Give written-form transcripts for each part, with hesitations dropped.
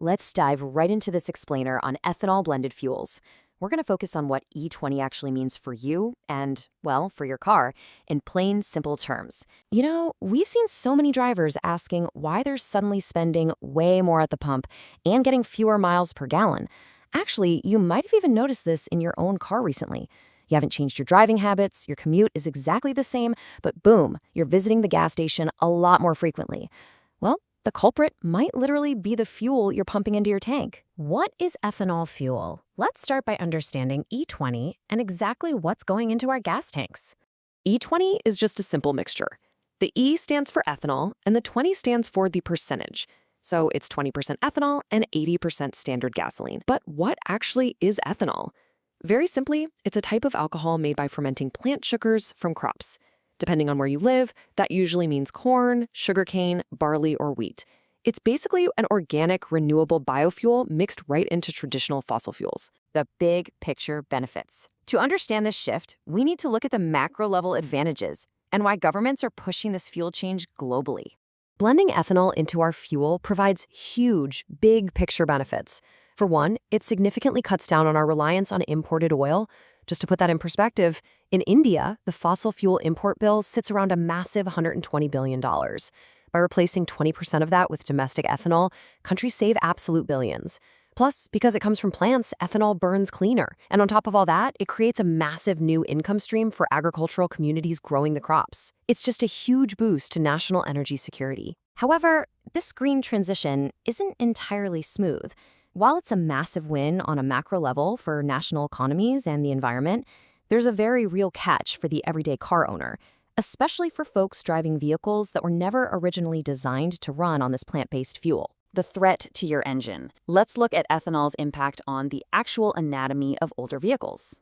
Let's dive right into this explainer on ethanol blended fuels. We're going to focus on what E20 actually means for you and, well, for your car in plain, simple terms. We've seen so many drivers asking why they're suddenly spending way more at the pump and getting fewer miles per gallon. Actually, you might have even noticed this in your own car recently. You haven't changed your driving habits, your commute is exactly the same, but boom, you're visiting the gas station a lot more frequently. Well, the culprit might literally be the fuel you're pumping into your tank. What is ethanol fuel? Let's start by understanding E20 and exactly what's going into our gas tanks. E20 is just a simple mixture. The E stands for ethanol, and the 20 stands for the percentage. So it's 20% ethanol and 80% standard gasoline. But what actually is ethanol? Very simply, it's a type of alcohol made by fermenting plant sugars from crops. Depending on where you live, that usually means corn, sugarcane, barley, or wheat. It's basically an organic, renewable biofuel mixed right into traditional fossil fuels. The big picture benefits. To understand this shift, we need to look at the macro-level advantages and why governments are pushing this fuel change globally. Blending ethanol into our fuel provides huge, big picture benefits. For one, it significantly cuts down on our reliance on imported oil. Just to put that in perspective, in India, the fossil fuel import bill sits around a massive $120 billion. By replacing 20% of that with domestic ethanol, countries save absolute billions. Plus, because it comes from plants, ethanol burns cleaner. And on top of all that, it creates a massive new income stream for agricultural communities growing the crops. It's just a huge boost to national energy security. However, this green transition isn't entirely smooth. While it's a massive win on a macro level for national economies and the environment, there's a very real catch for the everyday car owner, especially for folks driving vehicles that were never originally designed to run on this plant-based fuel. The threat to your engine. Let's look at ethanol's impact on the actual anatomy of older vehicles.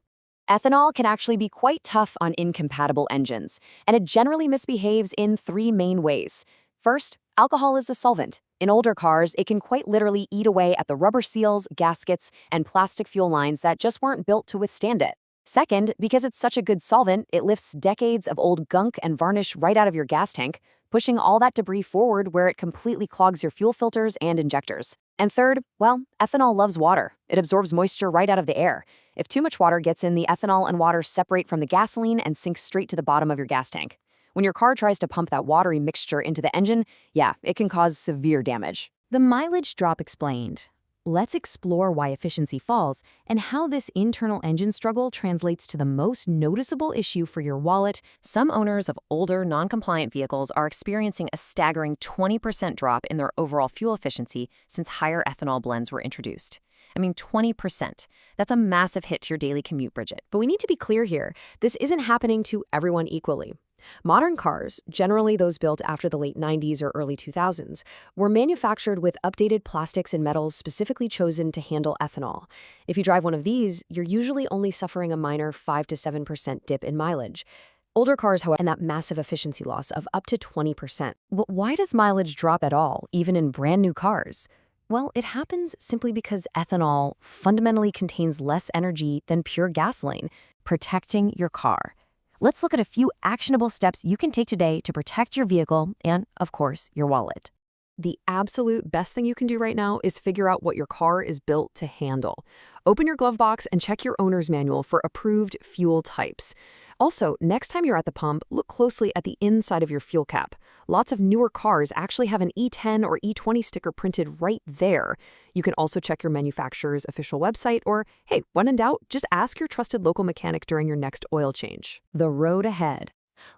Ethanol can actually be quite tough on incompatible engines, and it generally misbehaves in three main ways. First, alcohol is a solvent. In older cars, it can quite literally eat away at the rubber seals, gaskets, and plastic fuel lines that just weren't built to withstand it. Second, because it's such a good solvent, it lifts decades of old gunk and varnish right out of your gas tank, pushing all that debris forward where it completely clogs your fuel filters and injectors. And third, well, ethanol loves water. It absorbs moisture right out of the air. If too much water gets in, the ethanol and water separate from the gasoline and sink straight to the bottom of your gas tank. When your car tries to pump that watery mixture into the engine, yeah, it can cause severe damage. The mileage drop explained. Let's explore why efficiency falls and how this internal engine struggle translates to the most noticeable issue for your wallet. Some owners of older, non-compliant vehicles are experiencing a staggering 20% drop in their overall fuel efficiency since higher ethanol blends were introduced. 20%. That's a massive hit to your daily commute, Bridget. But we need to be clear here. This isn't happening to everyone equally. Modern cars, generally those built after the late 90s or early 2000s, were manufactured with updated plastics and metals specifically chosen to handle ethanol. If you drive one of these, you're usually only suffering a minor 5 to 7% dip in mileage. Older cars, however, and that massive efficiency loss of up to 20%. But why does mileage drop at all, even in brand new cars? Well, it happens simply because ethanol fundamentally contains less energy than pure gasoline, protecting your car. Let's look at a few actionable steps you can take today to protect your vehicle and, of course, your wallet. The absolute best thing you can do right now is figure out what your car is built to handle. Open your glove box and check your owner's manual for approved fuel types. Also, next time you're at the pump, look closely at the inside of your fuel cap. Lots of newer cars actually have an E10 or E20 sticker printed right there. You can also check your manufacturer's official website or, hey, when in doubt, just ask your trusted local mechanic during your next oil change. The road ahead.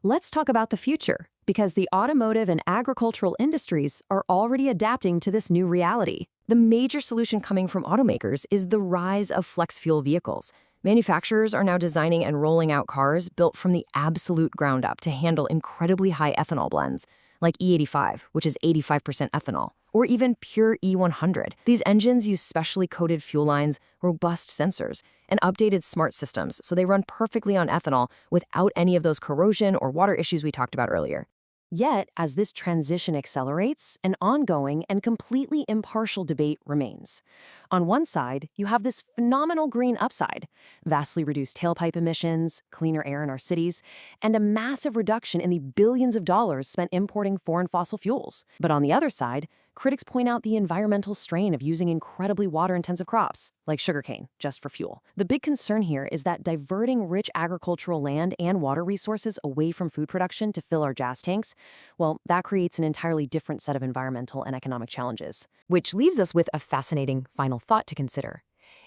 Let's talk about the future, because the automotive and agricultural industries are already adapting to this new reality. The major solution coming from automakers is the rise of flex fuel vehicles. Manufacturers are now designing and rolling out cars built from the absolute ground up to handle incredibly high ethanol blends, like E85, which is 85% ethanol, or even pure E100. These engines use specially coated fuel lines, robust sensors, and updated smart systems, so they run perfectly on ethanol without any of those corrosion or water issues we talked about earlier. Yet, as this transition accelerates, an ongoing and completely impartial debate remains. On one side, you have this phenomenal green upside, vastly reduced tailpipe emissions, cleaner air in our cities, and a massive reduction in the billions of dollars spent importing foreign fossil fuels. But on the other side, critics point out the environmental strain of using incredibly water-intensive crops, like sugarcane, just for fuel. The big concern here is that diverting rich agricultural land and water resources away from food production to fill our gas tanks, well, that creates an entirely different set of environmental and economic challenges. Which leaves us with a fascinating final thought to consider.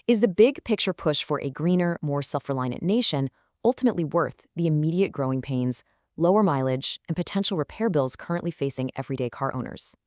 Is the big picture push for a greener, more self-reliant nation ultimately worth the immediate growing pains, lower mileage, and potential repair bills currently facing everyday car owners?